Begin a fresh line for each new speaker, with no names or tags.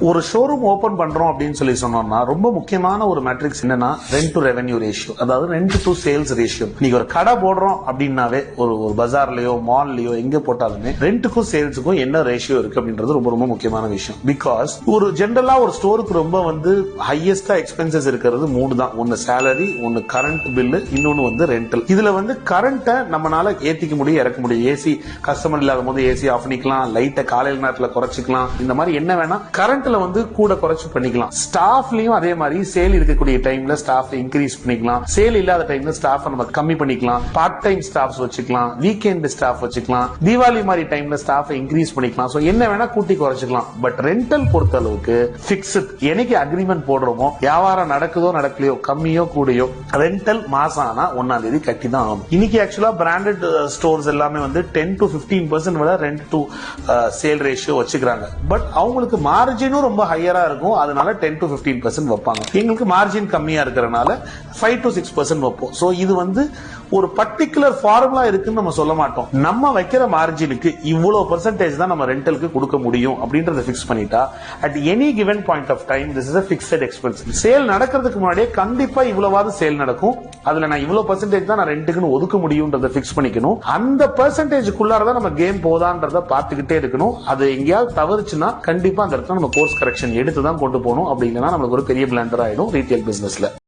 ஒரு showroom open பண்றோம் அப்படின்னு சொல்லி சொன்னோம்னா ரொம்ப முக்கியமான ஒரு மேட்ரிக்ஸ் என்னன்னா ரெண்ட் டு ரெவென்யூ ரேஷியோ, அதாவது ரெண்ட் டு சேல்ஸ் ரேஷியோ. நீங்க ஒரு கடை போடுறோம் அப்படின்னாவே ஒரு பஜார்லயோ மால்லயோ எங்க போட்டாலுமே ரெண்ட்டுக்கும் சேல்ஸுக்கும் என்ன ரேஷியோ இருக்கு அப்படின்றது ரொம்ப ரொம்ப முக்கியமான விஷயம். பிகாஸ் ஒரு ஜென்ரலா ஒரு ஸ்டோருக்கு ரொம்ப ஹையஸ்டா எக்ஸ்பென்சஸ் இருக்கிறது மூணு தான். ஒன்னு சேலரி, ஒன்னு கரண்ட் பில்லு, இன்னொன்னு ரெண்டல். இதுல கரண்ட்டை நம்மளால ஏத்திக்க முடியும், இறக்க முடியும். ஏசி கஸ்டமர் இல்லாத போது ஏசி ஆஃப் பண்ணிக்கலாம், லைட்டை காலையில நேரத்தில் குறைச்சிக்கலாம், இந்த மாதிரி என்ன வேணா கரண்ட் கூட குறைச்சு பண்ணிக்கலாம். ஸ்டாஃப்லயும் அதே மாதிரி சேல் இருக்கக்கூடிய டைம்ல ஸ்டாஃப் இன்க்ரீஸ் பண்ணிக்கலாம், சேல் இல்லாத டைம்ல ஸ்டாஃப் நம்ம கம்மி பண்ணிக்கலாம், பார்ட் டைம் ஸ்டாஃப்ஸ் வச்சுக்கலாம், வீக்கெண்ட் ஸ்டாஃப் வச்சுக்கலாம், தீபாவளி மாதிரி டைம்ல ஸ்டாஃப் இன்க்ரீஸ் பண்ணிக்கலாம். சோ என்ன வேணா கூட்டி குறைச்சிக்கலாம். பட் ரெண்டல் பொறுத்த அளவுக்கு பிக்ஸ்ட். என்னைக்கு அக்ரிமெண்ட் போடுறோமோ, வியாபாரம் நடக்குதோ நடக்கலையோ, கம்மியோ கூடையோ, ரெண்டல் மாசம் ஆனா 1ஆம் தேதி கட்டி தான் ஆகும். இன்னைக்கு ஆக்சுவலா பிராண்டட் ஸ்டோர்ஸ் எல்லாமே 10 to 15% விட ரெண்ட் டு சேல் ரேஷியோ வச்சுக்கிறாங்க. பட் அவங்களுக்கு மார்ஜினும் ரொம்ப ஹையரா இருக்கும், அதனால 10 to 15% வைப்பாங்க. எங்களுக்கு மார்ஜின் கம்மியா இருக்கிறனால 5 to 6% வைப்போம். சோ இது ஒரு பர்டிகுலர் ஃபார்முலா இருக்குன்னு நம்ம சொல்ல மாட்டோம். நம்ம வைக்கிற மார்ஜினுக்கு இவ்வளவு பெர்சன்டேஜ் தான் நம்ம ரெண்டலுக்கு கொடுக்க முடியும் அப்படின்றத பிக்ஸ் பண்ணிட்டா at any given point of time this is a fixed expense. Sale நடக்கிறதுக்கு முன்னாடியே கண்டிப்பா இவ்வளவாவது சேல் நடக்கும், அதுல நான் இவ்வளவு பெர்சன்டேஜ் தான் நான் ரெண்டுக்குன்னு ஒதுக்க முடியும்ன்றத பிக்ஸ் பண்ணிக்கணும். அந்த பெர்சன்டேஜ்க்குள்ளாரதான் நம்ம கேம் போதான்றத பார்த்துக்கிட்டே இருக்கணும். அது எங்கேயாவது தவறுச்சுன்னா கண்டிப்பா அந்த இடத்துல நம்ம கோர்ஸ் கரெக்ஷன் எடுத்து தான் கொண்டு போகணும். அப்படி இல்லைன்னா நம்மளுக்கு ஒரு பெரிய பிளண்டர் ஆயிடும் ரீட்டைல் பிசினஸ்ல.